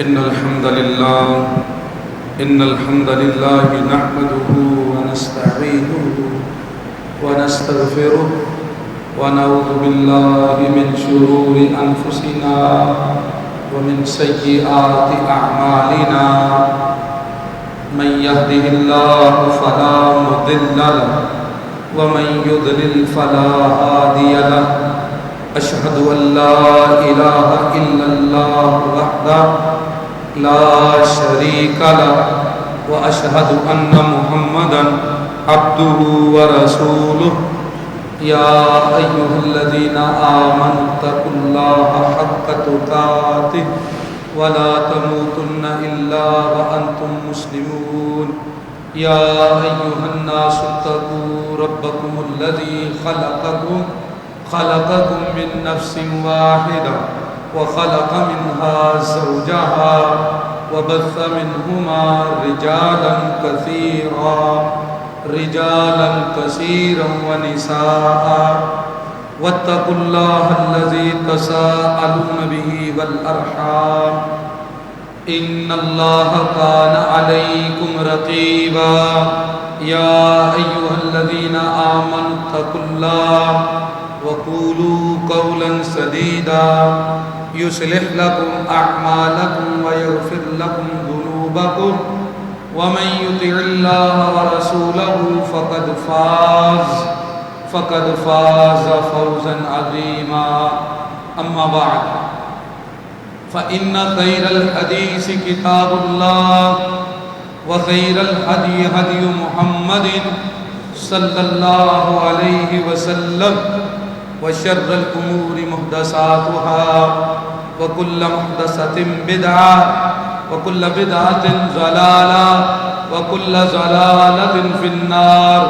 إن الحمد لله نحمده ونستعينه ونستغفره ونعوذ بالله من شرور أنفسنا ومن سيئات أعمالنا من يهده الله فلا مضل له ومن يضلل فلا هادي له أشهد أن لا إله إلا الله وحده لا شريك له وأشهد أن محمدا عبده ورسوله يا أيها الذين آمنوا اتقوا الله حق تقاته ولا تموتن إلا وأنتم مسلمون يا أيها الناس اتقوا ربكم الذي خلقكم من نفس واحدة وخلق منها زوجها وبث منهما رجالا كثيرا ونساء واتقوا الله الذي تساءلون به والأرحام إن الله كان عليكم رقيبا يا أيها الذين آمنوا اتقوا الله وقولوا قولا سديدا يصلح لكم أعمالكم ويغفر لكم ذنوبكم ومن يطع الله ورسوله فقد فاز فوزا عظيما أما بعد فإن خير الحديث كتاب الله وخير الهدي هدي محمد صلى الله عليه وسلم وشر الأمور محدثاتها وكل محدثة بدعة وكل بدعة ضلالة وكل ضلالة في النار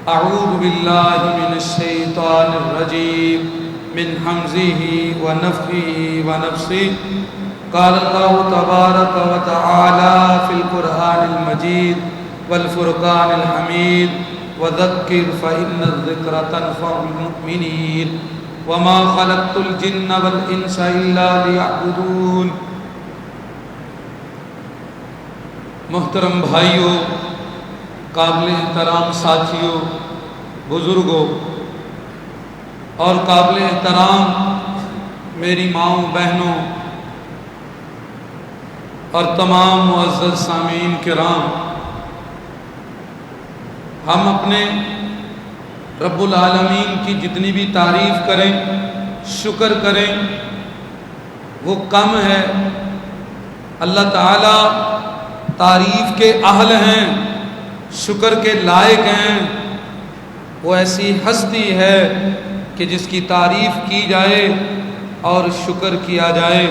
أعوذ بالله من الشيطان الرجيم من همزه ونفخه ونفسه قال الله تبارك وتعالى في القرآن المجيد والفرقان الحميد وذكر فإن الذكر تنفع المؤمنين وما خلقت الجن والإنس إلا ليعبدون. محترم بھائیوں، قابل احترام ساتھیوں، بزرگوں اور قابل احترام میری ماؤں بہنوں اور تمام معزز سامعین کرام، ہم اپنے رب العالمین کی جتنی بھی تعریف کریں، شکر کریں، وہ کم ہے. اللہ تعالیٰ تعریف کے اہل ہیں، شکر کے لائق ہیں. وہ ایسی ہستی ہے کہ جس کی تعریف کی جائے اور شکر کیا جائے.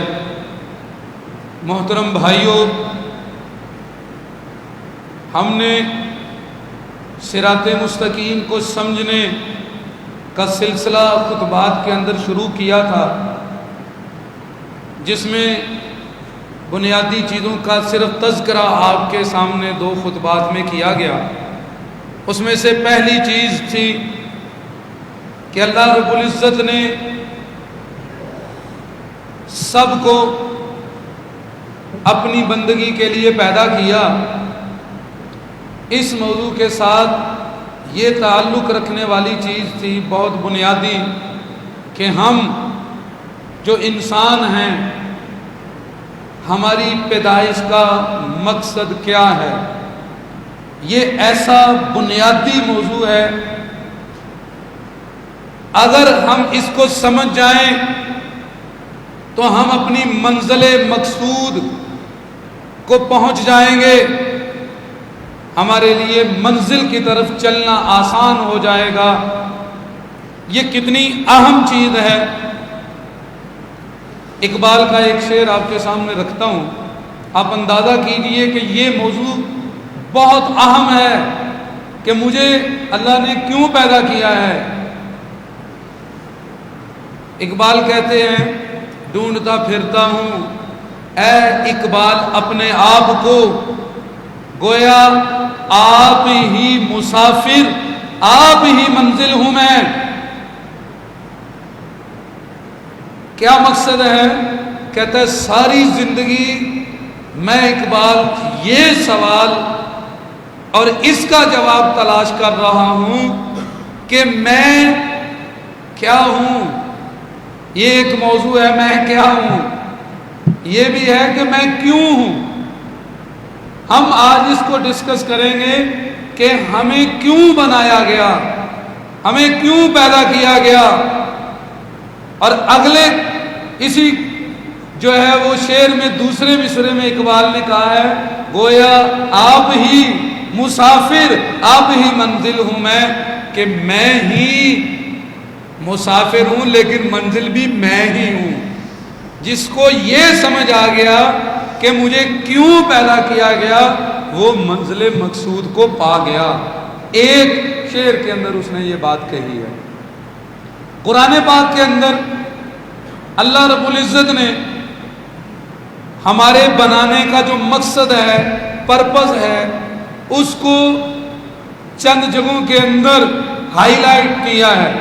محترم بھائیوں، ہم نے صراط مستقیم کو سمجھنے کا سلسلہ خطبات کے اندر شروع کیا تھا، جس میں بنیادی چیزوں کا صرف تذکرہ آپ کے سامنے 2 خطبات میں کیا گیا. اس میں سے پہلی چیز تھی کہ اللہ رب العزت نے سب کو اپنی بندگی کے لیے پیدا کیا. اس موضوع کے ساتھ یہ تعلق رکھنے والی چیز تھی بہت بنیادی کہ ہم جو انسان ہیں، ہماری پیدائش کا مقصد کیا ہے. یہ ایسا بنیادی موضوع ہے، اگر ہم اس کو سمجھ جائیں تو ہم اپنی منزل مقصود کو پہنچ جائیں گے. ہمارے لیے منزل کی طرف چلنا آسان ہو جائے گا. یہ کتنی اہم چیز ہے. اقبال کا ایک شعر آپ کے سامنے رکھتا ہوں، آپ اندازہ کیجئے کہ یہ موضوع بہت اہم ہے کہ مجھے اللہ نے کیوں پیدا کیا ہے. اقبال کہتے ہیں، ڈھونڈتا پھرتا ہوں اے اقبال اپنے آپ کو، گویا آپ ہی مسافر آپ ہی منزل ہوں میں. کیا مقصد ہے کہتا ہے ساری زندگی میں اقبال یہ سوال اور اس کا جواب تلاش کر رہا ہوں کہ میں کیا ہوں. یہ ایک موضوع ہے، میں کیا ہوں. یہ بھی ہے کہ میں کیوں ہوں. ہم آج اس کو ڈسکس کریں گے کہ ہمیں کیوں بنایا گیا، ہمیں کیوں پیدا کیا گیا. اور اگلے اسی جو ہے وہ شعر میں دوسرے مصرے میں اقبال نے کہا ہے گویا آپ ہی مسافر آپ ہی منزل ہوں میں، کہ میں ہی مسافر ہوں لیکن منزل بھی میں ہی ہوں. جس کو یہ سمجھ آ گیا کہ مجھے کیوں پیدا کیا گیا وہ منزل مقصود کو پا گیا. ایک شعر کے اندر اس نے یہ بات کہی ہے. قرآن پاک کے اندر اللہ رب العزت نے ہمارے بنانے کا جو مقصد ہے، پرپز ہے، اس کو چند جگہوں کے اندر ہائی لائٹ کیا ہے.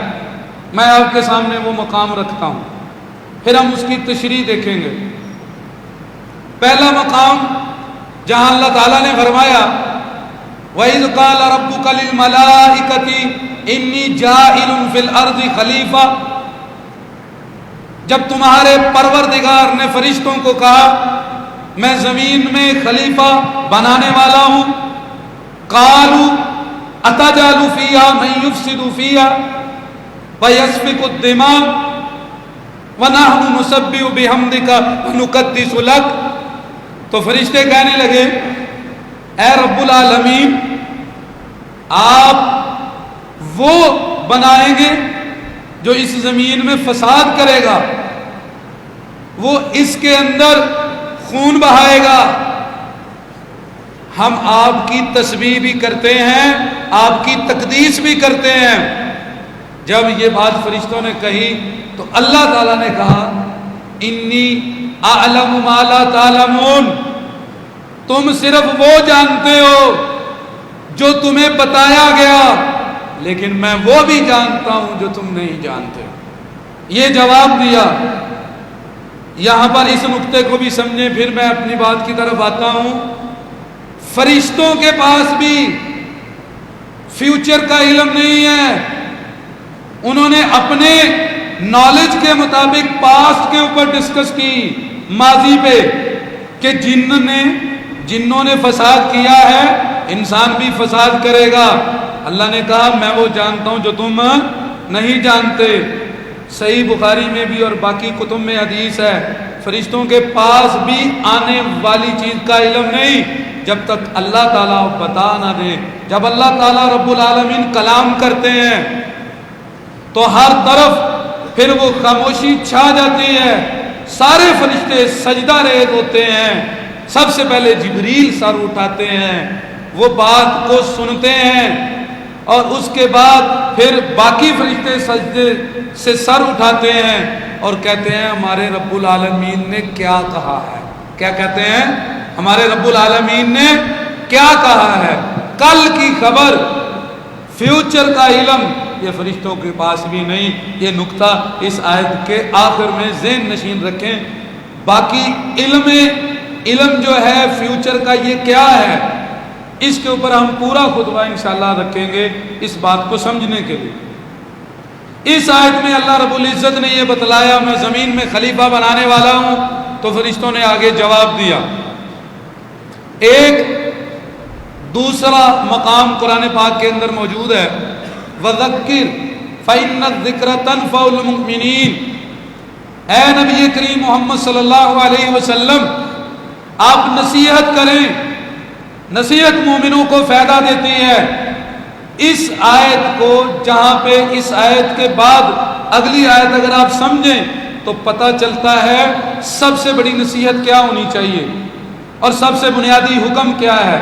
میں آپ کے سامنے وہ مقام رکھتا ہوں، پھر ہم اس کی تشریح دیکھیں گے. پہلا مقام جہاں اللہ تعالیٰ نے فرمایا وَإِذْ قَالَ رَبُّكَ لِلْمَلَائِكَةِ إِنِّي جَاعِلٌ فِي الْأَرْضِ خَلِيفَةً. جب تمہارے پروردگار نے فرشتوں کو کہا میں زمین میں خلیفہ بنانے والا ہوں. قَالُوا أَتَجْعَلُ فِيهَا مَن يُفْسِدُ فِيهَا وَيَسْفِكُ الدِّمَاءَ وَنَحْنُ نُسَبِّحُ بِحَمْدِكَ وَنُقَدِّسُ لَكَ. تو فرشتے کہنے لگے اے رب العالمین آپ وہ بنائیں گے جو اس زمین میں فساد کرے گا، وہ اس کے اندر خون بہائے گا. ہم آپ کی تسبیح بھی کرتے ہیں، آپ کی تقدیس بھی کرتے ہیں. جب یہ بات فرشتوں نے کہی تو اللہ تعالیٰ نے کہا انی اعلم ما لا تعلمون. تم صرف وہ جانتے ہو جو تمہیں بتایا گیا، لیکن میں وہ بھی جانتا ہوں جو تم نہیں جانتے. یہ جواب دیا. یہاں پر اس نقطے کو بھی سمجھیں، پھر میں اپنی بات کی طرف آتا ہوں. فرشتوں کے پاس بھی فیوچر کا علم نہیں ہے. انہوں نے اپنے نالج کے مطابق پاسٹ کے اوپر ڈسکس کی، ماضی پہ، کہ جنوں نے فساد کیا ہے انسان بھی فساد کرے گا. اللہ نے کہا میں وہ جانتا ہوں جو تم نہیں جانتے. صحیح بخاری میں بھی اور باقی کتب میں حدیث ہے فرشتوں کے پاس بھی آنے والی چیز کا علم نہیں جب تک اللہ تعالیٰ بتا نہ دے. جب اللہ تعالیٰ رب العالمین کلام کرتے ہیں تو ہر طرف پھر وہ خاموشی چھا جاتی ہے. سارے فرشتے سجدہ ریز ہوتے ہیں. سب سے پہلے جبریل سر اٹھاتے ہیں، وہ بات کو سنتے ہیں، اور اس کے بعد پھر باقی فرشتے سجدے سے سر اٹھاتے ہیں اور کہتے ہیں ہمارے رب العالمین نے کیا کہا ہے. کیا کہتے ہیں؟ ہمارے رب العالمین نے کیا کہا ہے. کل کی خبر، فیوچر کا علم یہ فرشتوں کے پاس بھی نہیں. یہ نقطہ اس آیت کے آخر میں ذہن نشین رکھیں. باقی علم جو ہے فیوچر کا یہ کیا ہے، اس کے اوپر ہم پورا خطبہ انشاءاللہ رکھیں گے اس بات کو سمجھنے کے لیے. اس آیت میں اللہ رب العزت نے یہ بتلایا میں زمین میں خلیفہ بنانے والا ہوں، تو فرشتوں نے آگے جواب دیا. ایک دوسرا مقام قرآن پاک کے اندر موجود ہے وَذَكِّرْ فَإِنَّ الذِّكْرَ تَنْفَعُ الْمُؤْمِنِينَ. اے نبی کریم محمد صلی اللہ علیہ وسلم آپ نصیحت کریں، نصیحت مومنوں کو فائدہ دیتی ہے. اس آیت کو جہاں پہ اس آیت کے بعد اگلی آیت اگر آپ سمجھیں تو پتہ چلتا ہے سب سے بڑی نصیحت کیا ہونی چاہیے اور سب سے بنیادی حکم کیا ہے.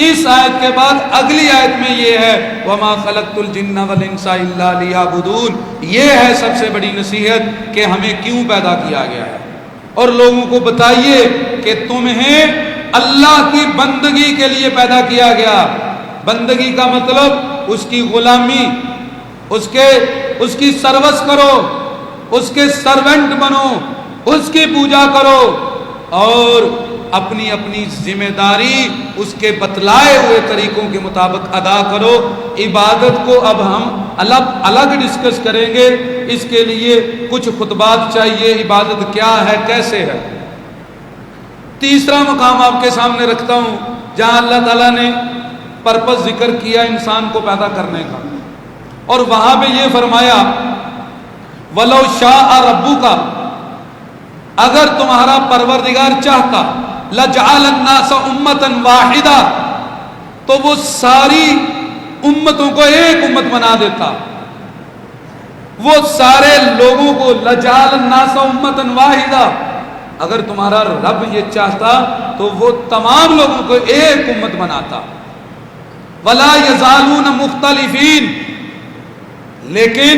اس آیت کے بعد اگلی آیت میں یہ ہے وَمَا خَلَقْتُ الْجِنَّ وَالْإِنسَ إِلَّا لِيَعْبُدُونَ. یہ ہے سب سے بڑی نصیحت کہ ہمیں کیوں پیدا کیا گیا ہے، اور لوگوں کو بتائیے کہ تمہیں اللہ کی بندگی کے لیے پیدا کیا گیا. بندگی کا مطلب اس کی غلامی، اس کی سروس کرو، اس کے سرونٹ بنو، اس کی پوجا کرو اور اپنی اپنی ذمہ داری اس کے بتلائے ہوئے طریقوں کے مطابق ادا کرو۔ عبادت کو اب ہم الگ ڈسکس کریں گے، اس کے لیے کچھ خطبات چاہیے، عبادت کیا ہے، کیسے ہے۔ تیسرا مقام آپ کے سامنے رکھتا ہوں جہاں اللہ تعالیٰ نے پرپس ذکر کیا انسان کو پیدا کرنے کا، اور وہاں پہ یہ فرمایا وَلَوْ شَاءَ رَبُّكَ، اگر تمہارا پروردگار چاہتا لَجَعَلَ النَّاسَ أُمَّةً وَاحِدَةً، تو وہ ساری امتوں کو ایک امت بنا دیتا، وہ سارے لوگوں کو لَجَعَلَ النَّاسَ أُمَّةً وَاحِدَةً، اگر تمہارا رب یہ چاہتا تو وہ تمام لوگوں کو ایک امت بناتا۔ وَلَا يَزَالُونَ مُخْتَلِفِينَ، لیکن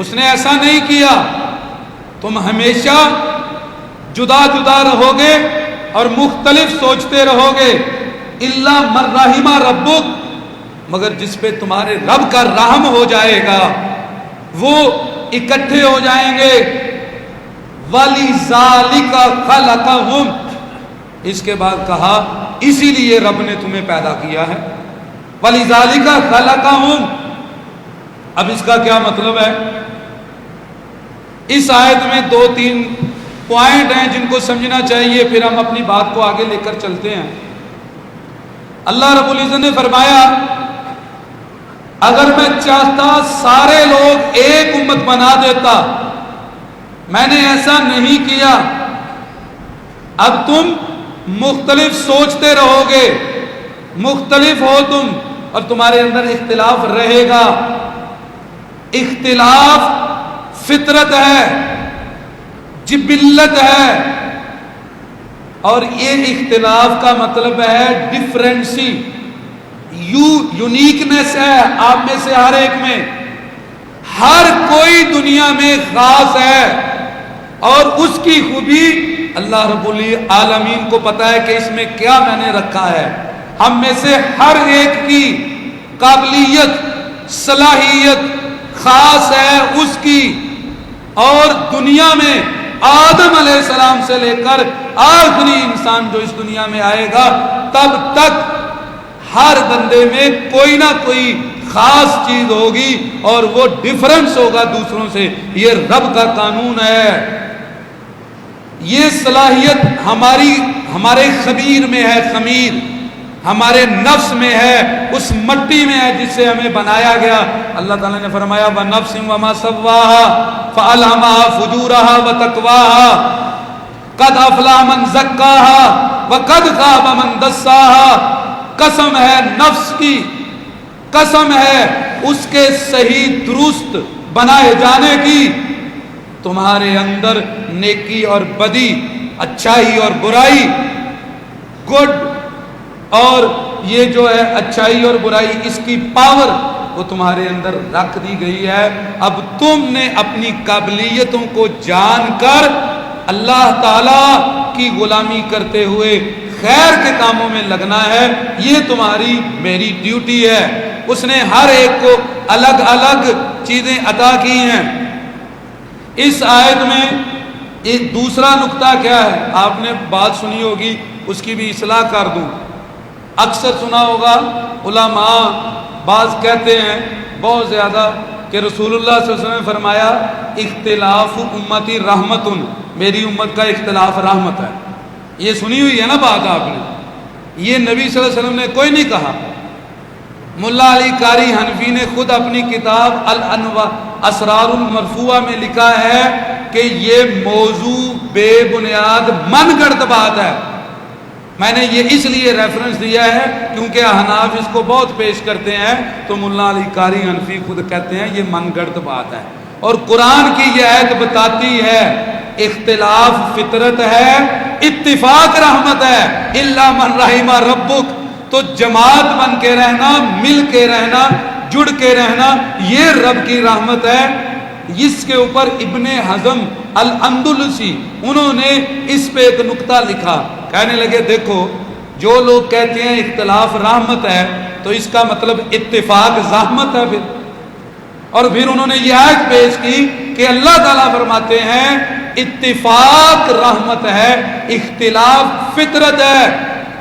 اس نے ایسا نہیں کیا، تم ہمیشہ جدا جدا رہو گے اور مختلف سوچتے رہو گے، اِلَّا مَن رَحِمَ رَبُّكَ، مگر جس پہ تمہارے رب کا رحم ہو جائے گا وہ اکٹھے ہو جائیں گے۔ وَلِذَالِكَ خَلَقَهُمْ، اس کے بعد کہا اسی لیے رب نے تمہیں پیدا کیا ہے۔ وَلِذَالِكَ خَلَقَهُمْ، اب اس کا کیا مطلب ہے؟ اس آیت میں 2-3 پوائنٹ ہیں جن کو سمجھنا چاہیے، پھر ہم اپنی بات کو آگے لے کر چلتے ہیں۔ اللہ رب العزت نے فرمایا اگر میں چاہتا سارے لوگ ایک امت بنا دیتا، میں نے ایسا نہیں کیا، اب تم مختلف سوچتے رہو گے، مختلف ہو تم اور تمہارے اندر اختلاف رہے گا۔ اختلاف فطرت ہے، جبلت ہے، اور یہ اختلاف کا مطلب ہے ڈفرینسی، یونیکنیس ہے آپ میں سے ہر ایک میں، ہر کوئی دنیا میں خاص ہے، اور اس کی خوبی اللہ رب العالمین کو پتا ہے کہ اس میں کیا میں نے رکھا ہے۔ ہم میں سے ہر ایک کی قابلیت، صلاحیت خاص ہے اس کی، اور دنیا میں آدم علیہ السلام سے لے کر آخری انسان جو اس دنیا میں آئے گا تب تک ہر بندے میں کوئی نہ کوئی خاص چیز ہوگی اور وہ ڈیفرنس ہوگا دوسروں سے۔ یہ رب کا قانون ہے، یہ صلاحیت ہمارے خمیر میں ہے، خمیر ہمارے نفس میں ہے، اس مٹی میں ہے جس سے ہمیں بنایا گیا۔ اللہ تعالیٰ نے فرمایا وَنَفْسٍ وَمَا سَوَّاهَا فَأَلْهَمَهَا فُجُورَهَا وَتَقْوَاهَا قَدْ أَفْلَحَ مَنْ زَكَّاهَا وَقَدْ خَابَ مَنْ دَسَّاهَا، قسم ہے نفس کی، قسم ہے اس کے صحیح درست بنائے جانے کی۔ تمہارے اندر نیکی اور بدی، اچھائی اور برائی، گڈ اور یہ جو ہے اچھائی اور برائی، اس کی پاور وہ تمہارے اندر رکھ دی گئی ہے۔ اب تم نے اپنی قابلیتوں کو جان کر اللہ تعالیٰ کی غلامی کرتے ہوئے خیر کے کاموں میں لگنا ہے، یہ تمہاری میری ڈیوٹی ہے۔ اس نے ہر ایک کو الگ الگ چیزیں عطا کی ہیں۔ اس آیت میں ایک دوسرا نقطہ کیا ہے؟ آپ نے بات سنی ہوگی، اس کی بھی اصلاح کر دوں۔ اکثر سنا ہوگا علماء بعض کہتے ہیں بہت زیادہ کہ رسول اللہ صلی اللہ علیہ وسلم نے فرمایا اختلاف امتی رحمتن، میری امت کا اختلاف رحمت ہے۔ یہ سنی ہوئی ہے نا بات آپ نے، یہ نبی صلی اللہ علیہ وسلم نے کوئی نہیں کہا۔ ملا علی قاری حنفی نے خود اپنی کتاب اسرار المرفوعہ میں لکھا ہے کہ یہ موضوع بے بنیاد من گڑت بات ہے۔ میں نے یہ اس لیے ریفرنس دیا ہے کیونکہ احناف اس کو بہت پیش کرتے ہیں، تو ملا علی قاری حنفی خود کہتے ہیں یہ من گڑت بات ہے، اور قرآن کی یہ آیت بتاتی ہے اختلاف فطرت ہے، اتفاق رحمت ہے، الا من رحم ربک، تو جماعت بن کے رہنا، مل کے رہنا، جڑ کے رہنا، یہ رب کی رحمت ہے۔ اس کے اوپر ابن حزم الاندلسی انہوں نے اس پہ ایک نقطہ لکھا، کہنے لگے دیکھو جو لوگ کہتے ہیں اختلاف رحمت ہے تو اس کا مطلب اتفاق زحمت ہے۔ اور پھر انہوں نے یہ آیت پیش کی کہ اللہ تعالیٰ فرماتے ہیں اتفاق رحمت ہے، اختلاف فطرت ہے،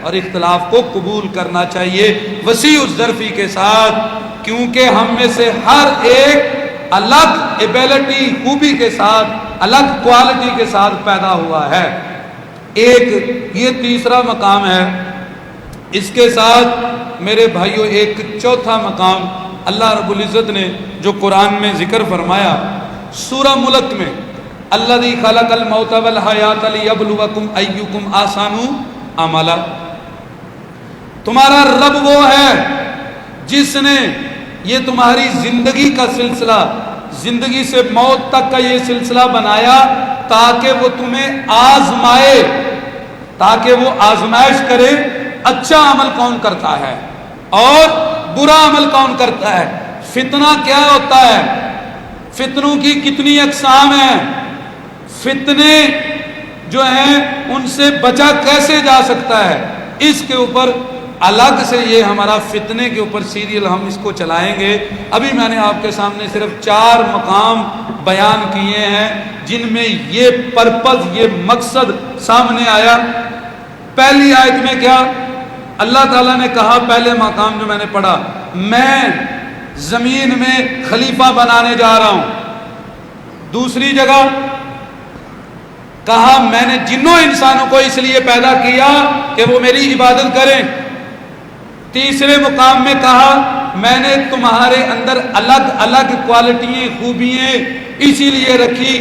اور اختلاف کو قبول کرنا چاہیے وسیع الظرفی کے ساتھ، کیونکہ ہم میں سے ہر ایک الگ ایبیلٹی، خوبی کے ساتھ، الگ کوالٹی کے ساتھ پیدا ہوا ہے۔ ایک یہ تیسرا مقام ہے۔ اس کے ساتھ میرے بھائیوں ایک چوتھا مقام اللہ رب العزت نے جو قرآن میں ذکر فرمایا سورہ ملک میں، الذی خلق الموت والحیات لیبلوکم ایکم احسن عملا، تمہارا رب وہ ہے جس نے یہ تمہاری زندگی کا سلسلہ، زندگی سے موت تک کا یہ سلسلہ بنایا تاکہ وہ تمہیں آزمائے، تاکہ وہ آزمائش کرے اچھا عمل کون کرتا ہے اور برا عمل کون کرتا ہے۔ فتنہ کیا ہوتا ہے، فتنوں کی کتنی اقسام ہیں، فتنے جو ہیں ان سے بچا کیسے جا سکتا ہے، اس کے اوپر الگ سے یہ ہمارا فتنے کے اوپر سیریل ہم اس کو چلائیں گے۔ ابھی میں نے آپ کے سامنے صرف 4 مقام بیان کیے ہیں جن میں یہ پرپز، یہ مقصد سامنے آیا۔ پہلی آیت میں کیا اللہ تعالیٰ نے کہا، پہلے مقام جو میں نے پڑھا، میں زمین میں خلیفہ بنانے جا رہا ہوں۔ دوسری جگہ کہا میں نے جنوں انسانوں کو اس لیے پیدا کیا کہ وہ میری عبادت کریں۔ تیسرے مقام میں کہا میں نے تمہارے اندر الگ الگ کوالٹیاں، خوبیاں اسی لیے رکھی،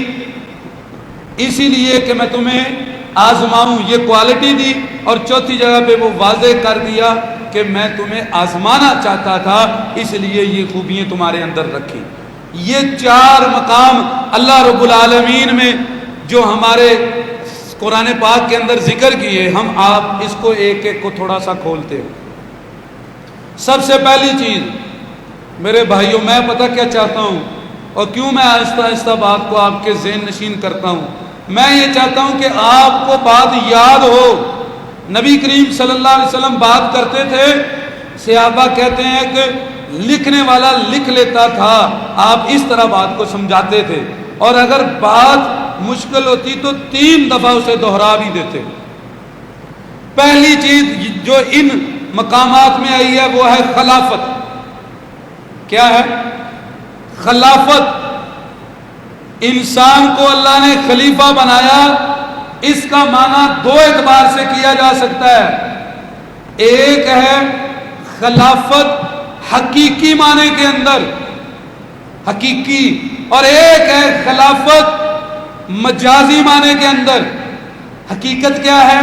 اسی لیے کہ میں تمہیں آزماؤں، یہ کوالٹی دی۔ اور چوتھی جگہ پہ وہ واضح کر دیا کہ میں تمہیں آزمانا چاہتا تھا، اس لیے یہ خوبیاں تمہارے اندر رکھی۔ یہ 4 مقام اللہ رب العالمین میں جو ہمارے قرآن پاک کے اندر ذکر کیے، ہم آپ اس کو ایک ایک کو تھوڑا سا کھولتے ہیں۔ سب سے پہلی چیز میرے بھائیوں، میں پتہ کیا چاہتا ہوں اور کیوں میں آہستہ آہستہ بات کو آپ کے ذہن نشین کرتا ہوں، میں یہ چاہتا ہوں کہ آپ کو بات یاد ہو۔ نبی کریم صلی اللہ علیہ وسلم بات کرتے تھے، صحابہ کہتے ہیں کہ لکھنے والا لکھ لیتا تھا، آپ اس طرح بات کو سمجھاتے تھے، اور اگر بات مشکل ہوتی تو 3 دفعہ اسے دہرا بھی دیتے۔ پہلی چیز جو ان مقامات میں آئی ہے وہ ہے خلافت۔ کیا ہے خلافت؟ انسان کو اللہ نے خلیفہ بنایا، اس کا معنی 2 اعتبار سے کیا جا سکتا ہے۔ ایک ہے خلافت حقیقی معنی کے اندر، حقیقی، اور ایک ہے خلافت مجازی معنی کے اندر۔ حقیقت کیا ہے؟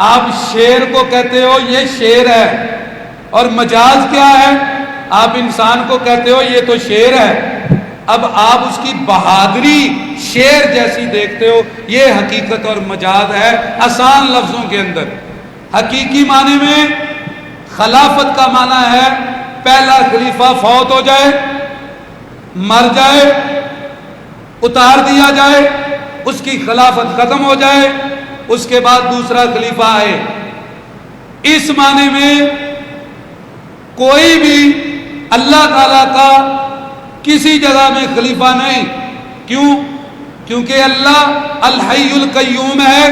آپ شیر کو کہتے ہو یہ شیر ہے، اور مجاز کیا ہے؟ آپ انسان کو کہتے ہو یہ تو شیر ہے، اب آپ اس کی بہادری شیر جیسی دیکھتے ہو، یہ حقیقت اور مجاز ہے آسان لفظوں کے اندر۔ حقیقی معنی میں خلافت کا معنی ہے پہلا خلیفہ فوت ہو جائے، مر جائے، اتار دیا جائے، اس کی خلافت ختم ہو جائے، اس کے بعد دوسرا خلیفہ آئے۔ اس معنی میں کوئی بھی اللہ تعالیٰ کا کسی جگہ میں خلیفہ نہیں۔ کیوں؟ کیونکہ اللہ الحی القیوم ہے،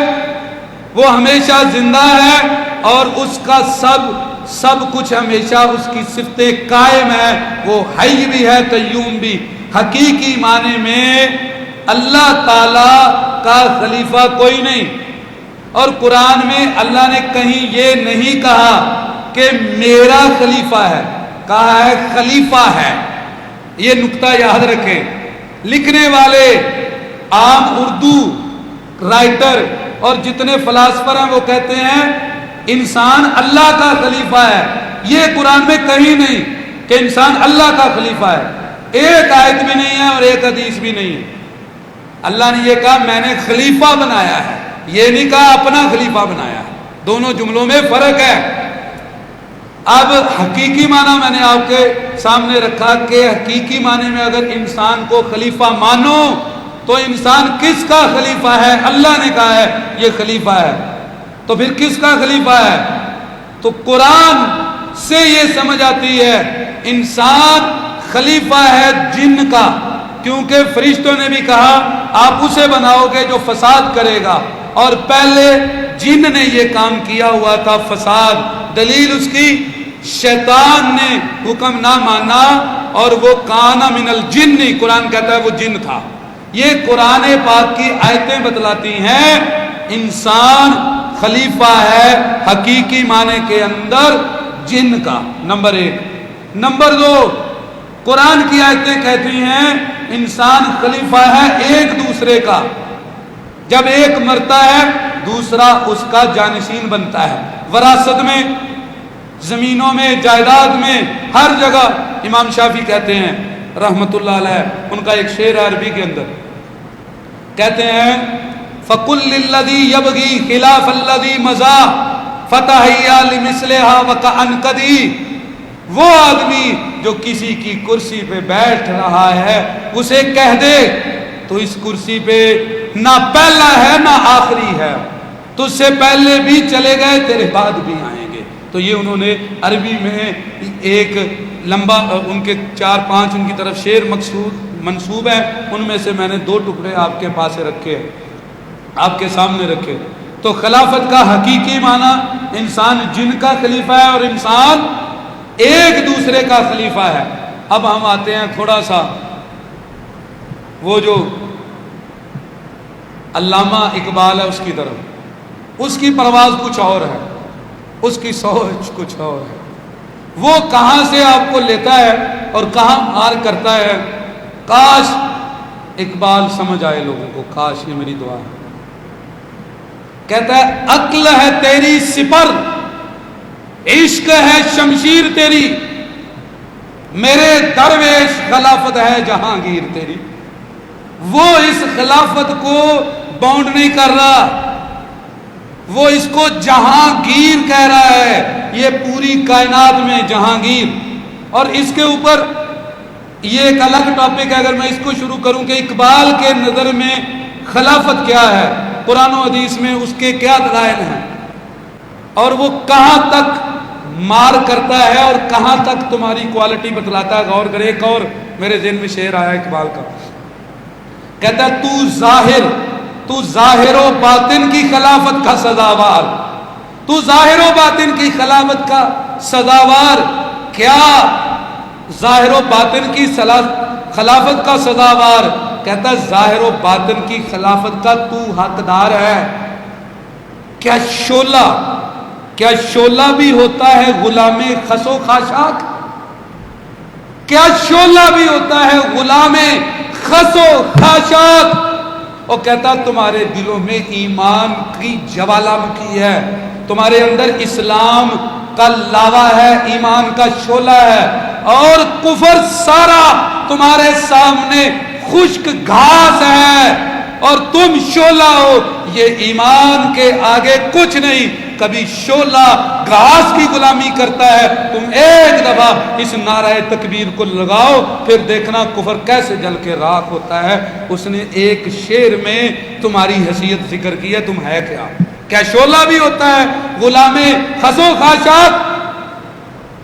وہ ہمیشہ زندہ ہے، اور اس کا سب کچھ ہمیشہ اس کی صفتیں قائم ہے، وہ حی بھی ہے قیوم بھی۔ حقیقی معنی میں اللہ تعالیٰ کا خلیفہ کوئی نہیں، اور قرآن میں اللہ نے کہیں یہ نہیں کہا کہ میرا خلیفہ ہے، کہا ہے خلیفہ ہے۔ یہ نقطہ یاد رکھیں۔ لکھنے والے عام اردو رائٹر اور جتنے فلاسفر ہیں وہ کہتے ہیں انسان اللہ کا خلیفہ ہے، یہ قرآن میں کہیں نہیں کہ انسان اللہ کا خلیفہ ہے، ایک آیت بھی نہیں ہے اور ایک حدیث بھی نہیں ہے۔ اللہ نے یہ کہا میں نے خلیفہ بنایا ہے، یہ نہیں کہا اپنا خلیفہ بنایا ہے، دونوں جملوں میں فرق ہے۔ اب حقیقی معنی میں نے آپ کے سامنے رکھا کہ حقیقی معنی میں اگر انسان کو خلیفہ مانو تو انسان کس کا خلیفہ ہے؟ اللہ نے کہا ہے یہ خلیفہ ہے، تو پھر کس کا خلیفہ ہے؟ تو قرآن سے یہ سمجھ آتی ہے انسان خلیفہ ہے جن کا، کیونکہ فرشتوں نے بھی کہا آپ اسے بناؤ گے جو فساد کرے گا، اور پہلے جن نے یہ کام کیا ہوا تھا فساد، دلیل اس کی شیطان نے حکم نہ مانا، اور وہ کانا من الجن، قرآن کہتا ہے وہ جن تھا۔ یہ قرآن پاک کی آیتیں بتلاتی ہیں انسان خلیفہ ہے حقیقی معنی کے اندر جن کا، نمبر ایک۔ نمبر دو، قرآن کی آیتیں کہتی ہیں انسان خلیفہ ہے ایک دوسرے کا، جب ایک مرتا ہے دوسرا اس کا جانشین بنتا ہے، وراثت میں، زمینوں میں، جائیداد میں، ہر جگہ۔ امام شافعی کہتے ہیں رحمت اللہ علیہ، ان کا ایک شعر ہے عربی کے اندر، کہتے ہیں فَقُلْ لِلَّذِي يَبْغِي خِلَافَ الَّذِي مَزَا فَتَحِيَّا لِمِثْلِهَا وَكَأَنْقَدِي، وہ آدمی جو کسی کی کرسی پہ بیٹھ رہا ہے اسے کہہ دے تو اس کرسی پہ نہ پہلا ہے نہ آخری ہے، تو اس سے پہلے بھی چلے گئے تیرے بعد بھی آئیں گے۔ تو یہ انہوں نے عربی میں ایک لمبا، ان کے 4-5 ان کی طرف شعر منسوب ہے، ان میں سے میں نے 2 ٹکڑے آپ کے پاس رکھے، آپ کے سامنے رکھے۔ تو خلافت کا حقیقی معنی انسان جن کا خلیفہ ہے اور انسان ایک دوسرے کا خلیفہ ہے۔ اب ہم آتے ہیں تھوڑا سا وہ جو علامہ اقبال ہے اس کی طرف، اس کی پرواز کچھ اور ہے، اس کی سوچ کچھ اور ہے، وہ کہاں سے آپ کو لیتا ہے اور کہاں مار کرتا ہے۔ کاش اقبال سمجھ آئے لوگوں کو، کاش، یہ میری دعا ہے۔ کہتا ہے عقل ہے تیری سپر، عشق ہے شمشیر تیری، میرے درویش خلافت ہے جہانگیر تیری۔ وہ اس خلافت کو باؤنڈ نہیں کر رہا، وہ اس کو جہانگیر کہہ رہا ہے، یہ پوری کائنات میں جہانگیر۔ اور اس کے اوپر یہ ایک الگ ٹاپک ہے، اگر میں اس کو شروع کروں کہ اقبال کے نظر میں خلافت کیا ہے، قرآن و حدیث میں اس کے کیا دلائل ہیں، اور وہ کہاں تک مار کرتا ہے اور کہاں تک تمہاری کوالٹی بتلاتا ہے، غور کرے۔ ایک اور میرے ذہن میں شعر آیا اقبال کا، کہتا ہے تو ظاہر و باطن کی خلافت کا سزاوار، تو ظاہر و باطن کی خلافت کا سزاوار، کیا ظاہر و باطن کی خلافت کا سزاوار؟ کہتا ہے ظاہر و باطن کی خلافت کا تو حقدار ہے۔ کیا شعلہ بھی ہوتا ہے غلام خس و خاشاک؟ کیا شعلہ بھی ہوتا ہے غلام خس و خاشاک؟ اور کہتا تمہارے دلوں میں ایمان کی جوالامکھی ہے، تمہارے اندر اسلام کا لاوا ہے، ایمان کا شعلہ ہے، اور کفر سارا تمہارے سامنے خشک گھاس ہے، اور تم شعلہ ہو، یہ ایمان کے آگے کچھ نہیں۔ کبھی شعلہ گھاس کی غلامی کرتا ہے، تم ایک دفعہ اس نعرہ تکبیر کو لگاؤ، پھر دیکھنا کفر کیسے جل کے راکھ ہوتا ہے۔ اس نے ایک شعر میں تمہاری حیثیت ذکر کی ہے، تم ہے کیا؟ کیا شعلہ بھی ہوتا ہے غلام خس و خاشاک؟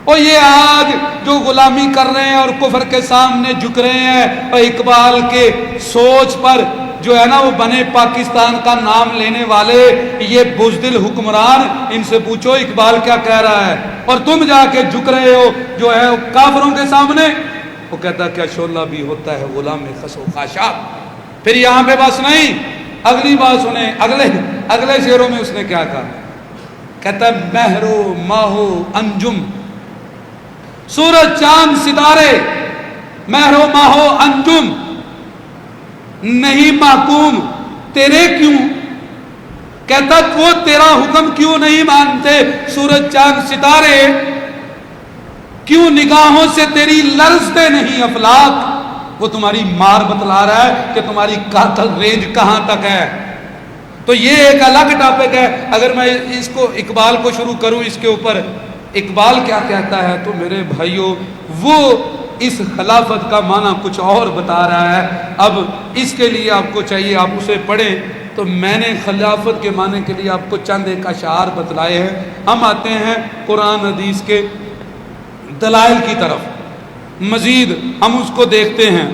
اور یہ آج جو غلامی کر رہے ہیں اور کفر کے سامنے جھک رہے ہیں، اور اقبال کے سوچ پر جو ہے نا وہ بنے پاکستان کا نام لینے والے یہ بزدل حکمران، ان سے پوچھو اقبال کیا کہہ رہا ہے، اور تم جا کے جھک رہے ہو جو ہے کافروں کے سامنے۔ وہ کہتا ہے کیا شعلہ بھی ہوتا ہے غلام خس و خاشاک۔ پھر یہاں پہ بس نہیں، اگلی بات سنیں، اگلے شعروں میں اس نے کیا کہا، کہتا ہے مہر و ماہ و انجم، سورج چاند ستارے، مہر و ماہ و انجم نہیں محکوم تیرے کیوں؟ کہتا وہ تیرا حکم کیوں نہیں مانتے؟ سورج چاند ستارے کیوں نگاہوں سے تیری لرزتے نہیں افلاک؟ وہ تمہاری مار بتلا رہا ہے کہ تمہاری قاتل رینج کہاں تک ہے۔ تو یہ ایک الگ ٹاپک ہے، اگر میں اس کو اقبال کو شروع کروں اس کے اوپر، اقبال کیا کہتا ہے، تو میرے بھائیوں وہ اس خلافت کا معنی کچھ اور بتا رہا ہے۔ اب اس کے لیے آپ کو چاہیے آپ اسے پڑھیں، تو میں نے خلافت کے معنی کے لیے آپ کو چند ایک اشعار بتلائے ہیں۔ ہم آتے ہیں قرآن حدیث کے دلائل کی طرف، مزید ہم اس کو دیکھتے ہیں۔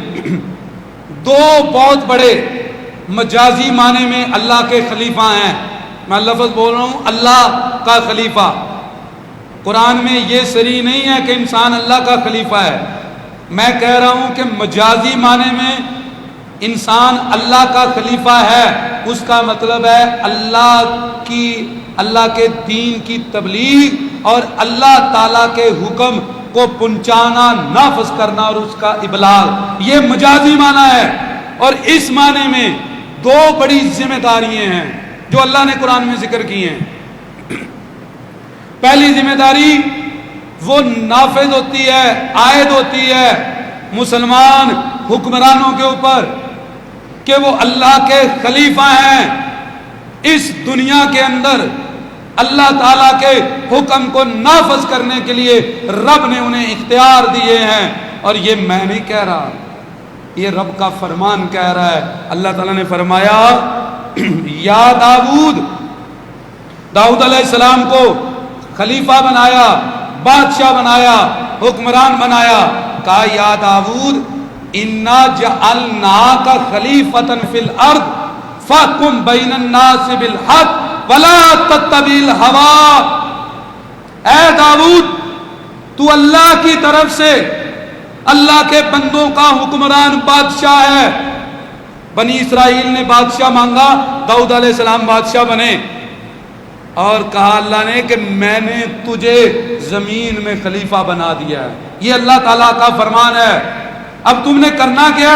دو بہت بڑے مجازی معنی میں اللہ کے خلیفہ ہیں. میں لفظ بول رہا ہوں اللہ کا خلیفہ. قرآن میں یہ صریح نہیں ہے کہ انسان اللہ کا خلیفہ ہے. میں کہہ رہا ہوں کہ مجازی معنی میں انسان اللہ کا خلیفہ ہے. اس کا مطلب ہے اللہ کے دین کی تبلیغ اور اللہ تعالیٰ کے حکم کو پہنچانا، نافذ کرنا اور اس کا ابلاغ، یہ مجازی معنی ہے. اور اس معنی میں دو بڑی ذمہ داریاں ہیں جو اللہ نے قرآن میں ذکر کی ہیں. پہلی ذمہ داری وہ نافذ ہوتی ہے، عائد ہوتی ہے مسلمان حکمرانوں کے اوپر کہ وہ اللہ کے خلیفہ ہیں. اس دنیا کے اندر اللہ تعالیٰ کے حکم کو نافذ کرنے کے لیے رب نے انہیں اختیار دیے ہیں. اور یہ میں نہیں کہہ رہا، یہ رب کا فرمان کہہ رہا ہے. اللہ تعالیٰ نے فرمایا یا داؤد علیہ السلام کو خلیفہ بنایا، بادشاہ بنایا، حکمران بنایا. کہا یا داؤد انا جعلناک خلیفۃ فی الارض فاحکم بین الناس بالحق ولا تتبع الہویٰ. اے داؤد تو اللہ کی طرف سے اللہ کے بندوں کا حکمران بادشاہ ہے. بنی اسرائیل نے بادشاہ مانگا، داؤد علیہ السلام بادشاہ بنے. اور کہا اللہ نے کہ میں نے تجھے زمین میں خلیفہ بنا دیا ہے. یہ اللہ تعالیٰ کا فرمان ہے. اب تم نے کرنا کیا؟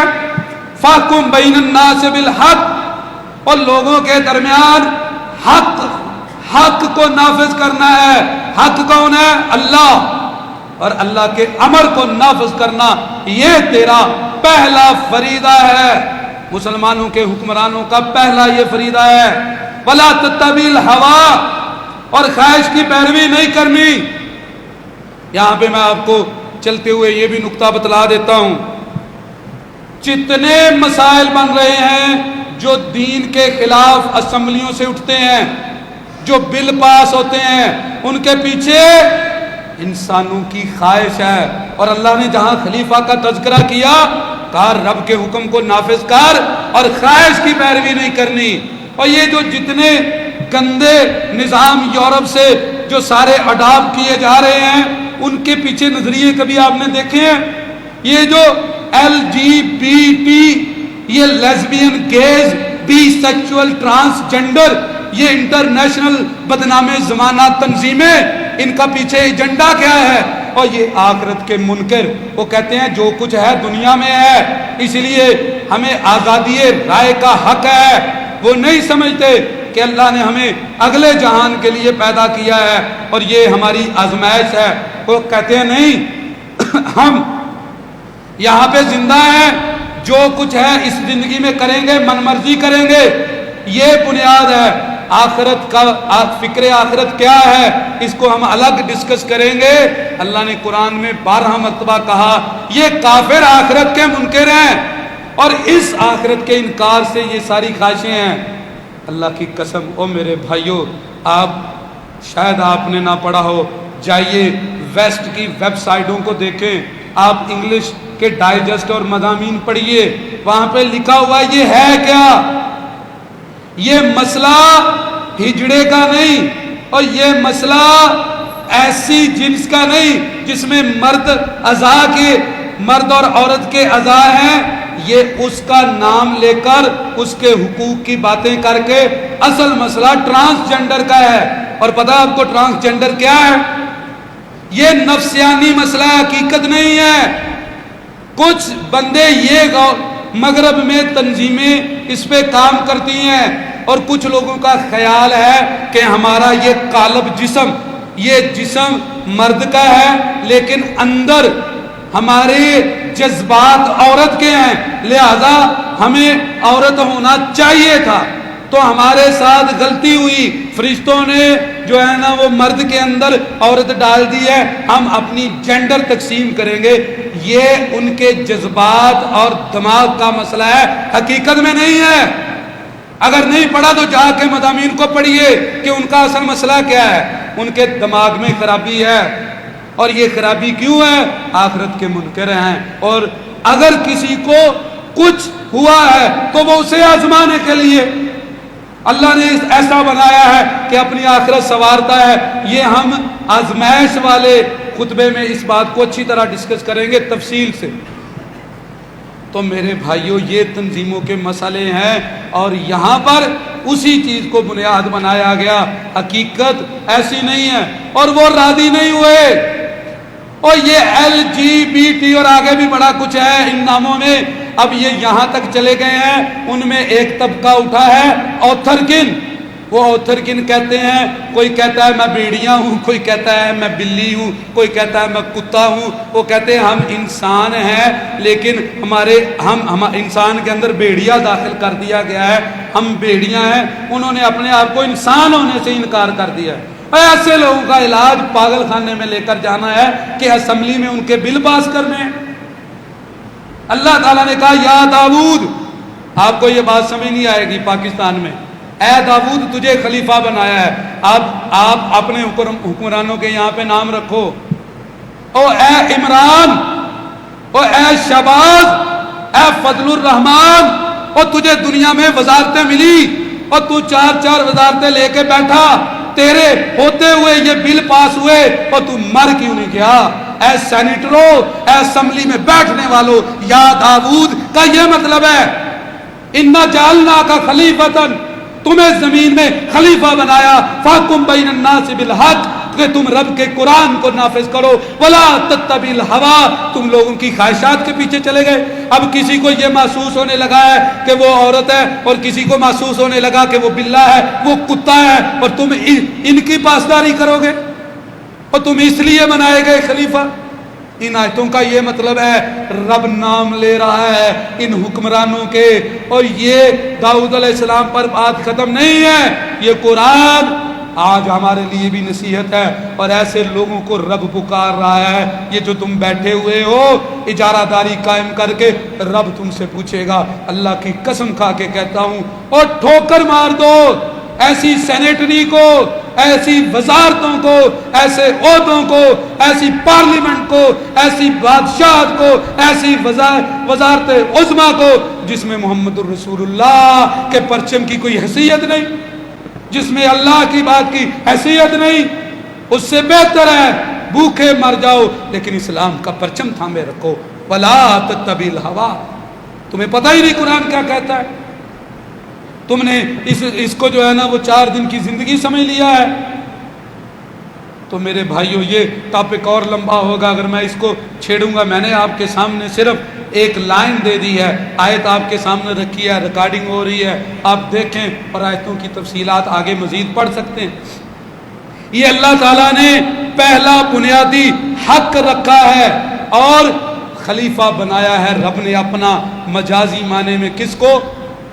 فاحکم بین الناس بالحق، اور لوگوں کے درمیان حق کو نافذ کرنا ہے. حق کون ہے؟ اللہ. اور اللہ کے امر کو نافذ کرنا یہ تیرا پہلا فریضہ ہے. مسلمانوں کے حکمرانوں کا پہلا یہ فریضہ ہے. ولا تتبع الہویٰ، اور خواہش کی پیروی نہیں کرنی. یہاں پہ میں آپ کو چلتے ہوئے یہ بھی نقطہ بتلا دیتا ہوں. جتنے مسائل بن رہے ہیں جو دین کے خلاف اسمبلیوں سے اٹھتے ہیں، جو بل پاس ہوتے ہیں، ان کے پیچھے انسانوں کی خواہش ہے. اور اللہ نے جہاں خلیفہ کا تذکرہ کیا، کہا رب کے حکم کو نافذ کر اور خواہش کی پیروی نہیں کرنی. اور یہ جو جتنے گندے نظام یورپ سے جو سارے اڈاپٹ کیے جا رہے ہیں، ان کے پیچھے نظریے کبھی آپ نے دیکھے ہیں؟ یہ جو LGBT، یہ lesbian, gaze, be sexual, transgender, یہ انٹرنیشنل بدنام زمانہ تنظیمیں، ان کا پیچھے ایجنڈا کیا ہے؟ اور یہ آخرت کے منکر، وہ کہتے ہیں جو کچھ ہے دنیا میں ہے، اس لیے ہمیں آزادی رائے کا حق ہے. وہ نہیں سمجھتے کہ اللہ نے ہمیں اگلے جہان کے لیے پیدا کیا ہے اور یہ ہماری آزمائش ہے. وہ کہتے ہیں نہیں، ہم یہاں پہ زندہ ہیں، جو کچھ ہے اس زندگی میں کریں گے، من مرضی کریں گے. یہ بنیاد ہے. آخرت کا فکر آخرت کیا ہے، اس کو ہم الگ ڈسکس کریں گے. اللہ نے قرآن میں 12 مرتبہ کہا یہ کافر آخرت کے منکر ہیں، اور اس آخرت کے انکار سے یہ ساری خواہشیں ہیں. اللہ کی قسم، او میرے بھائیوں، آپ شاید آپ نے نہ پڑھا ہو، جائیے ویسٹ کی ویب سائٹوں کو دیکھیں، آپ انگلش کے ڈائجسٹ اور مضامین پڑھیے، وہاں پہ لکھا ہوا یہ ہے کیا؟ یہ مسئلہ ہجڑے کا نہیں، اور یہ مسئلہ ایسی جنس کا نہیں جس میں مرد اور عورت کے اعضاء ہیں. یہ اس کا نام لے کر اس کے حقوق کی باتیں کر کے اصل مسئلہ ٹرانسجنڈر کا ہے. اور پتہ آپ کو ٹرانسجنڈر کیا ہے؟ یہ نفسیانی مسئلہ حقیقت نہیں ہے. کچھ بندے یہ مغرب میں تنظیمیں اس پہ کام کرتی ہیں، اور کچھ لوگوں کا خیال ہے کہ ہمارا یہ قالب جسم، یہ جسم مرد کا ہے لیکن اندر ہمارے جذبات عورت کے ہیں، لہذا ہمیں عورت ہونا چاہیے تھا. تو ہمارے ساتھ غلطی ہوئی، فرشتوں نے جو ہے نا وہ مرد کے اندر عورت ڈال دی ہے، ہم اپنی جینڈر تقسیم کریں گے. یہ ان کے جذبات اور دماغ کا مسئلہ ہے، حقیقت میں نہیں ہے. اگر نہیں پڑھا تو جا کے مضامین کو پڑھیے کہ ان کا اصل مسئلہ کیا ہے. ان کے دماغ میں خرابی ہے، اور یہ خرابی کیوں ہے؟ آخرت کے منکر ہیں. اور اگر کسی کو کچھ ہوا ہے تو وہ اسے آزمانے کے لیے اللہ نے ایسا بنایا ہے کہ اپنی آخرت سنوارتا ہے. یہ ہم آزمائش والے خطبے میں اس بات کو اچھی طرح ڈسکس کریں گے تفصیل سے. تو میرے بھائیوں یہ تنظیموں کے مسئلے ہیں اور یہاں پر اسی چیز کو بنیاد بنایا گیا. حقیقت ایسی نہیں ہے اور وہ راضی نہیں ہوئے. اور یہ LGBT اور آگے بھی بڑا کچھ ہے ان ناموں میں. اب یہ یہاں تک چلے گئے ہیں ان میں ایک طبقہ اٹھا ہے اوتھرکن. وہ اوتھرکن کہتے ہیں, کوئی کہتا ہے میں بھیڑیا ہوں, کوئی کہتا ہے میں بلی ہوں, کوئی کہتا ہے میں کتا ہوں. وہ کہتے ہیں ہم انسان ہیں لیکن ہم انسان کے اندر بھیڑیا داخل کر دیا گیا ہے, ہم بھیڑیاں ہیں. انہوں نے اپنے آپ کو انسان ہونے سے انکار کر دیا ہے. ایسے لوگوں کا علاج پاگل خانے میں لے کر جانا ہے کہ اسمبلی میں ان کے بل پاس کرنے ہیں. اللہ تعالیٰ نے کہا یا داؤد, آپ کو یہ بات سمجھ نہیں آئے گی پاکستان میں, اے داؤد تجھے خلیفہ بنایا ہے. آپ اپنے حکمرانوں کے یہاں پہ نام رکھو. او اے عمران, او اے شہباز, اے فضل الرحمان, اور تجھے دنیا میں وزارتیں ملی اور تو 4 وزارتیں لے کے بیٹھا. تیرے ہوتے ہوئے یہ بل پاس ہوئے اور تو مر کیوں نہیں گیا؟ اے سینیٹروں, اے اسمبلی میں بیٹھنے والوں, یا داؤد کا یہ مطلب ہے اِنَّا جَعَلْنَاكَ خَلِيفَةً, تمہیں زمین میں خلیفہ بنایا. فَحْكُمْ بَيْنَ النَّاسِ بِالْحَقِّ, کہ تم رب کے قرآن کو نافذ کرو. وَلَا تَتَّبِعِ الْهَوَىٰ, تم لوگوں کی خواہشات کے پیچھے چلے گئے. اب کسی کو یہ محسوس ہونے لگا ہے کہ وہ عورت ہے اور کسی کو محسوس ہونے لگا کہ وہ بلہ ہے, وہ کتا ہے, اور تم ان کی پاسداری کرو گے اور تم اس لیے بنائے گئے خلیفہ. ان آیتوں کا یہ مطلب ہے رب نام لے رہا ہے ان حکمرانوں کے. اور یہ داؤد علیہ السلام پر بات ختم نہیں ہے, یہ قرآن آج ہمارے لیے بھی نصیحت ہے. اور ایسے لوگوں کو رب پکار رہا ہے, یہ جو تم بیٹھے ہوئے ہو اجارہ داری قائم کر کے, رب تم سے پوچھے گا. اللہ کی قسم کھا کے کہتا ہوں, اور ٹھوکر مار دو ایسی سینیٹری کو, ایسی وزارتوں کو, ایسے عہدوں کو, ایسی پارلیمنٹ کو, ایسی بادشاہت کو, ایسی وزارت عظمیٰ کو جس میں محمد الرسول اللہ کے پرچم کی کوئی حیثیت نہیں, جس میں اللہ کی بات کی حیثیت نہیں. اس سے بہتر ہے بھوکے مر جاؤ لیکن اسلام کا پرچم تھامے رکھو. وَلَا تَتَّبِعِ الْهَوَىٰ, تمہیں پتہ ہی نہیں قرآن کیا کہتا ہے. تم نے اس کو جو ہے نا وہ 4 دن کی زندگی سمجھ لیا ہے. تو میرے بھائیوں یہ ٹاپک اور لمبا ہوگا اگر میں اس کو چھیڑوں گا. میں نے آپ کے سامنے صرف ایک لائن دے دی ہے, آیت آپ کے سامنے رکھی ہے, ریکارڈنگ ہو رہی ہے, آپ دیکھیں اور آیتوں کی تفصیلات آگے مزید پڑھ سکتے ہیں. یہ اللہ تعالیٰ نے پہلا بنیادی حق رکھا ہے اور خلیفہ بنایا ہے رب نے اپنا مجازی معنی میں. کس کو؟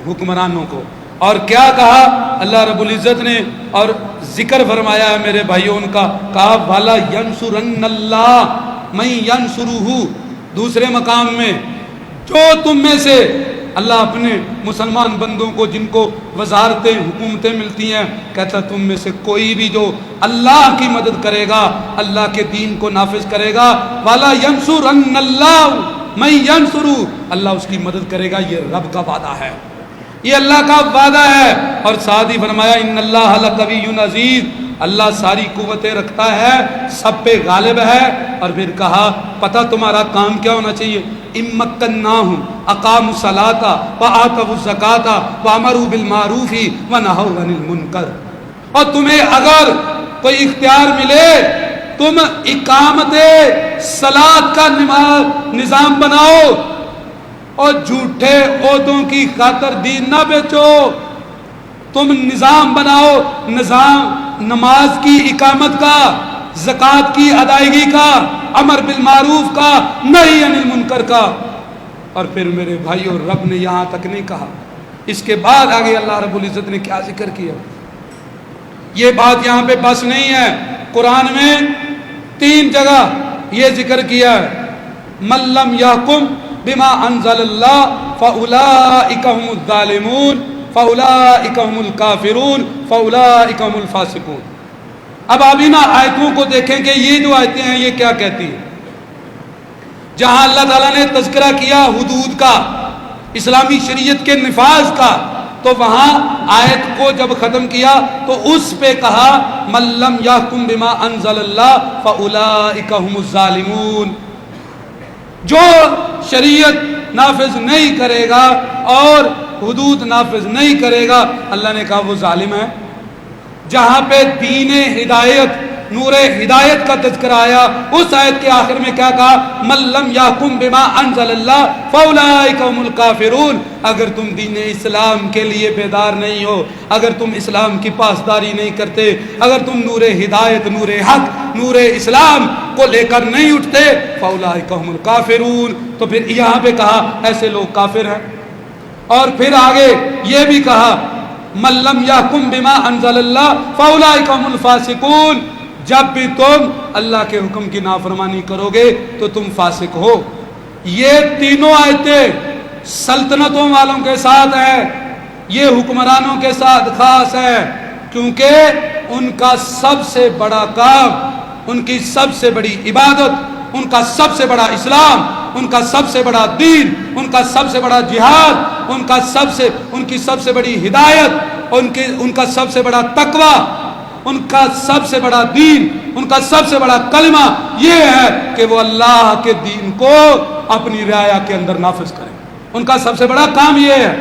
حکمرانوں کو. اور کیا کہا اللہ رب العزت نے, اور ذکر فرمایا ہے میرے بھائیوں ان کا, کہا والا ینصرن اللہ من ینصرہ. دوسرے مقام میں جو تم میں سے, اللہ اپنے مسلمان بندوں کو جن کو وزارتیں حکومتیں ملتی ہیں کہتا تم میں سے کوئی بھی جو اللہ کی مدد کرے گا, اللہ کے دین کو نافذ کرے گا, والا ینصرن اللہ من ینصرہ, اللہ اس کی مدد کرے گا. یہ رب کا وعدہ ہے, یہ اللہ کا وعدہ ہے. اور ساتھ ہی فرمایا ان اللہ لقوی عزیز, اللہ ساری قوتیں رکھتا ہے, سب پہ غالب ہے. اور پھر کہا پتہ تمہارا کام کیا ہونا چاہیے, امکناہم اقاموا الصلاۃ وآتوا الزکاۃ وامروا بالمعروف ونہوا عن المنکر. اور تمہیں اگر کوئی اختیار ملے تم اقامت صلاۃ کا نظام بناؤ اور جھوٹے عہدوں کی خاطر دین نہ بیچو. تم نظام بناؤ, نظام نماز کی اقامت کا, زکوٰۃ کی ادائیگی کا, امر بالمعروف کا, نہی عن المنکر کا. اور پھر میرے بھائیو رب نے یہاں تک نہیں کہا, اس کے بعد آگے اللہ رب العزت نے کیا ذکر کیا. یہ بات یہاں پہ بس نہیں ہے, قرآن میں 3 جگہ یہ ذکر کیا ہے, من لم یحکم بما انزل اللہ فاولئک هم الظالمون فاولئک هم الکافرون فاولئک هم الفاسقون. اب آپ ان آیتوں کو دیکھیں کہ یہ جو آیتیں ہیں یہ کیا کہتی ہیں. جہاں اللہ تعالیٰ نے تذکرہ کیا حدود کا, اسلامی شریعت کے نفاذ کا، تو وہاں آیت کو جب ختم کیا تو اس پہ کہا من لم یحکم بما انزل اللہ فاولئک هم الظالمون، جو شریعت نافذ نہیں کرے گا اور حدود نافذ نہیں کرے گا، اللہ نے کہا وہ ظالم ہے۔ جہاں پہ دین ہدایت، نور ہدایت کا تذکرہ آیا، اس آیت کے آخر میں کیا کہا من لم یحکم بما انزل اللہ فاولئک هم الکافرون۔ اگر تم دین اسلام کے لیے بیدار نہیں ہو، اگر تم اسلام کی پاسداری نہیں کرتے، اگر تم نور ہدایت، نور حق، نور اسلام کو لے کر نہیں اٹھتے، فاولئک هم الکافرون، تو پھر یہاں پہ کہا ایسے لوگ کافر ہیں۔ اور پھر آگے یہ بھی کہا من لم یحکم بما انزل اللہ فاولئک هم الفاسقون، جب بھی تم اللہ کے حکم کی نافرمانی کرو گے تو تم فاسق ہو۔ یہ تینوں آیتیں سلطنتوں والوں کے ساتھ ہے، یہ حکمرانوں کے ساتھ خاص ہے، کیونکہ ان کا سب سے بڑا کام، ان کی سب سے بڑی عبادت، ان کا سب سے بڑا اسلام، ان کا سب سے بڑا دین، ان کا سب سے بڑا جہاد، ان کی سب سے بڑی ہدایت، ان کا سب سے بڑا تقوی، ان کا سب سے بڑا دین، ان کا سب سے بڑا کلمہ یہ ہے کہ وہ اللہ کے دین کو اپنی رعایا کے اندر نافذ کریں۔ ان کا سب سے بڑا کام یہ ہے،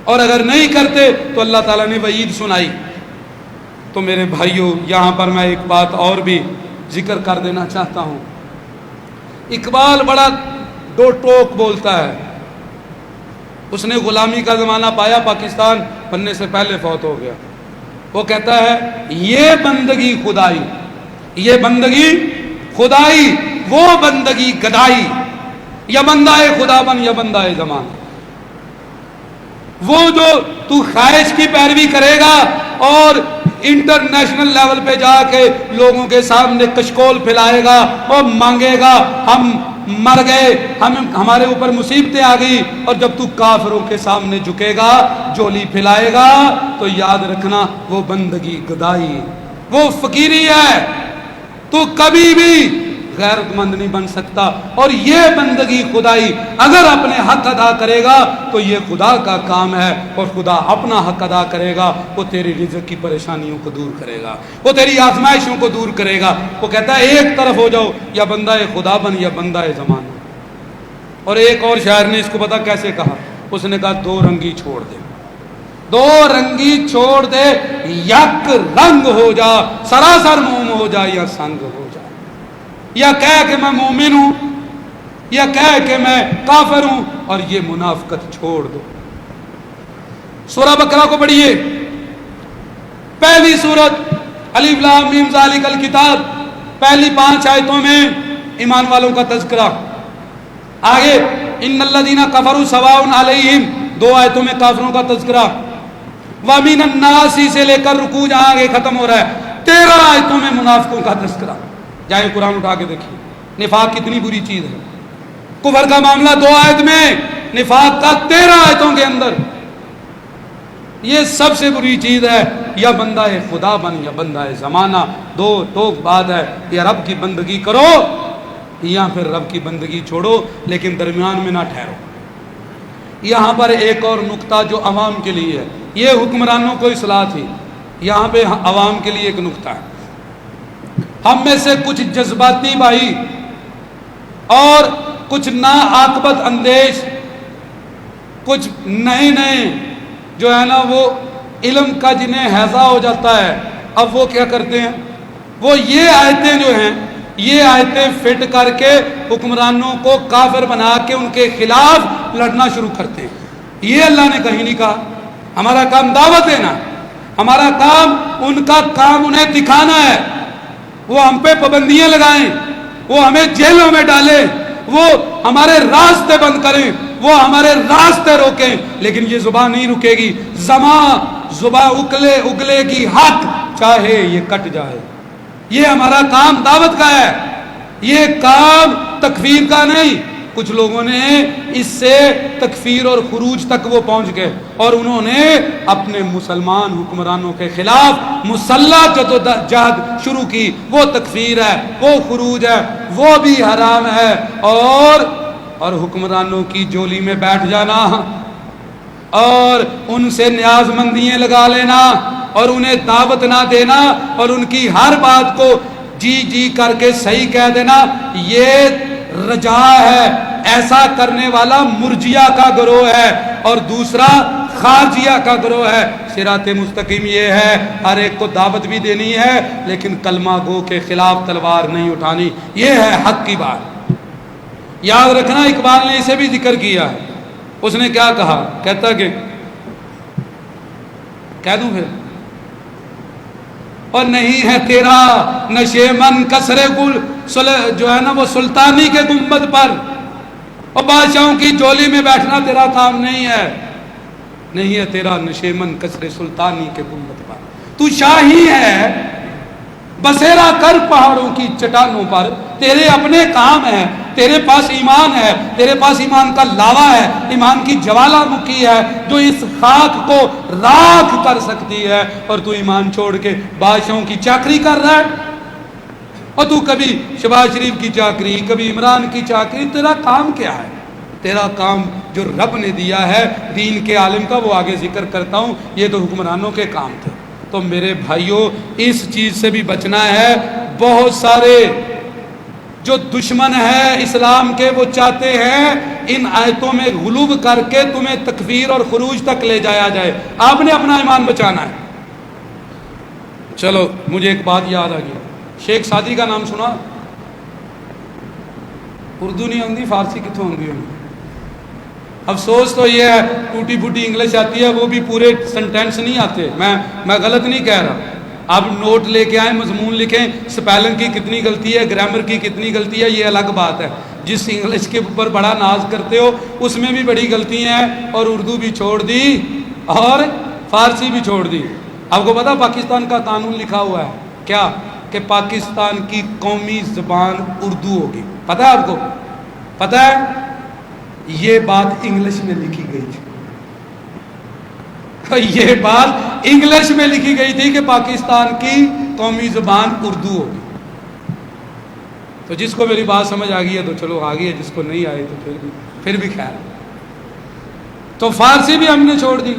اور اگر نہیں کرتے تو اللہ تعالیٰ نے وعید سنائی۔ تو میرے بھائیوں، یہاں پر میں ایک بات اور بھی ذکر کر دینا چاہتا ہوں۔ اقبال بڑا دو ٹوک بولتا ہے، اس نے غلامی کا زمانہ پایا، پاکستان بننے سے پہلے فوت ہو گیا۔ وہ کہتا ہے یہ بندگی خدائی، یہ بندگی خدائی، وہ بندگی گدائی، یا بندہ خدا بن یا بندہ زمان۔ وہ جو تو خواہش کی پیروی کرے گا اور انٹرنیشنل لیول پہ جا کے لوگوں کے سامنے کشکول پھیلائے گا اور مانگے گا ہم مر گئے، ہمارے اوپر مصیبتیں آ گئی، اور جب تو کافروں کے سامنے جھکے گا، جولی پھیلائے گا، تو یاد رکھنا وہ بندگی گدائی، وہ فقیری ہے، تو کبھی بھی غیرت مند نہیں بن سکتا۔ اور یہ بندگی خدائی اگر اپنے حق ادا کرے گا تو یہ خدا کا کام ہے، اور خدا اپنا حق ادا کرے گا، وہ تیری رزق کی پریشانیوں کو دور کرے گا، وہ تیری آزمائشوں کو دور کرے گا۔ وہ کہتا ہے ایک طرف ہو جاؤ، یا بندہ خدا بن یا بندہ زمانہ۔ اور ایک اور شاعر نے اس کو پتا کیسے کہا، اس نے کہا دو رنگی چھوڑ دے، دو رنگی چھوڑ دے، یک رنگ ہو جا، سراسر موم ہو جا یا سنگ ہو جا، یا کہہ کہ میں مومن ہوں یا کہہ کہ میں کافر ہوں، اور یہ منافقت چھوڑ دو۔ سورہ بقرہ کو پڑھیے، پہلی سورت الف لام میم ذالک الکتاب، پہلی 5 آیتوں میں ایمان والوں کا تذکرہ، آگے ان الذین کفروا سواء علیہم 2 آیتوں میں کافروں کا تذکرہ، ومن الناس سے لے کر رکوع جہاں آگے ختم ہو رہا ہے 13 آیتوں میں منافقوں کا تذکرہ۔ جائے قرآن اٹھا کے دیکھیے نفاق کتنی بری چیز ہے، کفر کا معاملہ 2 آیت میں، نفاق کا 13 آیتوں کے اندر۔ یہ سب سے بری چیز ہے، یا بندہ خدا بن یا بندہ زمانہ، دو ٹوک بات ہے، یا رب کی بندگی کرو یا پھر رب کی بندگی چھوڑو، لیکن درمیان میں نہ ٹھہرو۔ یہاں پر ایک اور نقطہ جو عوام کے لیے ہے، یہ حکمرانوں کو اصلاح تھی، یہاں پہ عوام کے لیے ایک نقطہ ہے۔ ہم میں سے کچھ جذباتی بھائی اور کچھ ناعاقبت اندیش، کچھ نئے جو ہے نا وہ علم کا جنہیں ہیضہ ہو جاتا ہے، اب وہ کیا کرتے ہیں، وہ یہ آیتیں جو ہیں، یہ آیتیں فٹ کر کے حکمرانوں کو کافر بنا کے ان کے خلاف لڑنا شروع کرتے ہیں۔ یہ اللہ نے کہیں نہیں کہا، ہمارا کام دعوت دینا، ہمارا کام ان کا کام انہیں دکھانا ہے، وہ ہم پہ پابندیاں لگائیں، وہ ہمیں جیلوں میں ڈالیں، وہ ہمارے راستے بند کریں، وہ ہمارے راستے روکیں، لیکن یہ زبان نہیں رکے گی، زبان اگلے گی حق چاہے یہ کٹ جائے۔ یہ ہمارا کام دعوت کا ہے، یہ کام تکفیر کا نہیں۔ کچھ لوگوں نے اس سے تکفیر اور خروج تک وہ پہنچ گئے، اور انہوں نے اپنے مسلمان حکمرانوں کے خلاف مسلح جدوجہد شروع کی۔ وہ تکفیر ہے، وہ خروج ہے، وہ بھی حرام ہے، اور اور حکمرانوں کی جولی میں بیٹھ جانا اور ان سے نیاز مندیاں لگا لینا اور انہیں دعوت نہ دینا اور ان کی ہر بات کو جی جی کر کے صحیح کہہ دینا، یہ رجا ہے۔ ایسا کرنے والا مرجیہ کا گروہ ہے اور دوسرا خارجیہ کا گروہ ہے۔ صراط مستقیم یہ ہے ہر ایک کو دعوت بھی دینی ہے لیکن کلمہ گو کے خلاف تلوار نہیں اٹھانی، یہ ہے حق کی بات۔ یاد رکھنا اقبال نے اسے بھی ذکر کیا ہے، اس نے کیا کہا، کہتا کہ کہہ دوں پھر، اور نہیں ہے تیرا نشیمن کسرے گل جو ہے نا وہ سلطانی کے گنبد پر، اور بادشاہوں کی جولی میں بیٹھنا تیرا کام نہیں ہے، نہیں ہے تیرا نشیمن کسرے سلطانی کے گنبد پر، تو شاہی ہے بسیرا کر پہاڑوں کی چٹانوں پر، تیرے اپنے کام ہے، تیرے پاس ایمان ہے، تیرے پاس ایمان کا لاوا ہے، ایمان کی جوالا مکی ہے جو اس خاک کو راکھ کر سکتی ہے، اور تو ایمان چھوڑ کے بادشاہوں کی چاکری کر رہا ہے، اور تو کبھی شہباز شریف کی چاکری، کبھی عمران کی چاکری، تیرا کام کیا ہے؟ تیرا کام جو رب نے دیا ہے دین کے عالم کا، وہ آگے ذکر کرتا ہوں، یہ تو حکمرانوں کے کام تھے۔ تو میرے بھائیوں اس چیز سے بھی بچنا ہے، بہت سارے جو دشمن ہیں اسلام کے وہ چاہتے ہیں ان آیتوں میں غلوب کر کے تمہیں تکفیر اور خروج تک لے جایا جائے، آپ نے اپنا ایمان بچانا ہے۔ چلو مجھے ایک بات یاد آ گئی، شیخ سعدی کا نام سنا؟ اردو نہیں آتی فارسی کتوں آتی ہے؟ افسوس تو یہ ہے ٹوٹی پھوٹی انگلش آتی ہے، وہ بھی پورے سنٹینس نہیں آتے، میں غلط نہیں کہہ رہا، آپ نوٹ لے کے آئیں، مضمون لکھیں، سپیلنگ کی کتنی غلطی ہے، گرامر کی کتنی غلطی ہے، یہ الگ بات ہے۔ جس انگلش کے اوپر بڑا ناز کرتے ہو اس میں بھی بڑی غلطیاں ہیں، اور اردو بھی چھوڑ دی اور فارسی بھی چھوڑ دی۔ آپ کو پتا پاکستان کا قانون لکھا ہوا ہے کیا، کہ پاکستان کی قومی زبان اردو ہوگی، پتہ ہے آپ کو؟ پتہ ہے یہ بات انگلش میں لکھی گئی تھی، یہ بات انگلش میں لکھی گئی تھی کہ پاکستان کی قومی زبان اردو ہوگی۔ تو جس کو میری بات سمجھ آ گئی ہے تو چلو آ گئی ہے، جس کو نہیں آئی تو پھر بھی خیر۔ تو فارسی بھی ہم نے چھوڑ دی،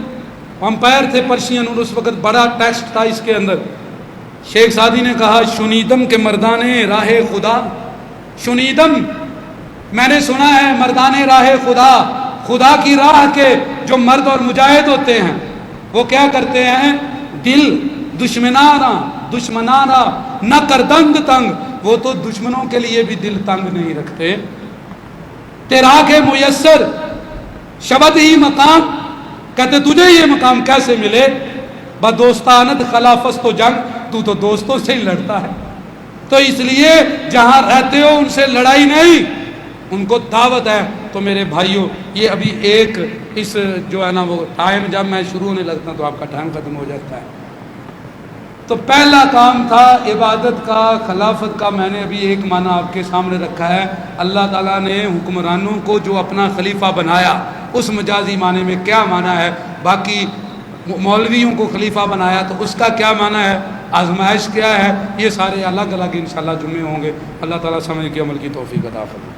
امپائر تھے پرشین، اور اس وقت بڑا ٹیکسٹ تھا اس کے اندر۔ شیخ سعدی نے کہا شنیدم کے مردانے راہ خدا، شنیدم میں نے سنا ہے مردانے راہ خدا، خدا کی راہ کے جو مرد اور مجاہد ہوتے ہیں وہ کیا کرتے ہیں، دل دشمنانا نہ کردند تنگ، وہ تو دشمنوں کے لیے بھی دل تنگ نہیں رکھتے۔ تیرا کے میسر شبد ہی مقام، کہتے تجھے یہ مقام کیسے ملے، بدوستانت خلافست و جنگ، تو دوستوں سے ہی لڑتا ہے، تو اس لیے جہاں رہتے ہو ان سے لڑائی نہیں، ان کو دعوت ہے۔ تو میرے بھائیوں یہ ابھی ایک اس جو ہے نا وہ ٹائم جب میں شروع ہونے لگتا ہوں تو آپ کا ٹائم ختم ہو جاتا ہے۔ تو پہلا کام تھا عبادت کا، خلافت کا، میں نے ابھی ایک معنی آپ کے سامنے رکھا ہے۔ اللہ تعالیٰ نے حکمرانوں کو جو اپنا خلیفہ بنایا اس مجازی معنی میں کیا معنی ہے، باقی مولویوں کو خلیفہ بنایا تو اس کا کیا معنی ہے، آزمائش کیا ہے، یہ سارے الگ الگ انشاءاللہ جمعے ہوں گے۔ اللہ تعالیٰ سمجھ کے عمل کی توفیق عطا فرمائے۔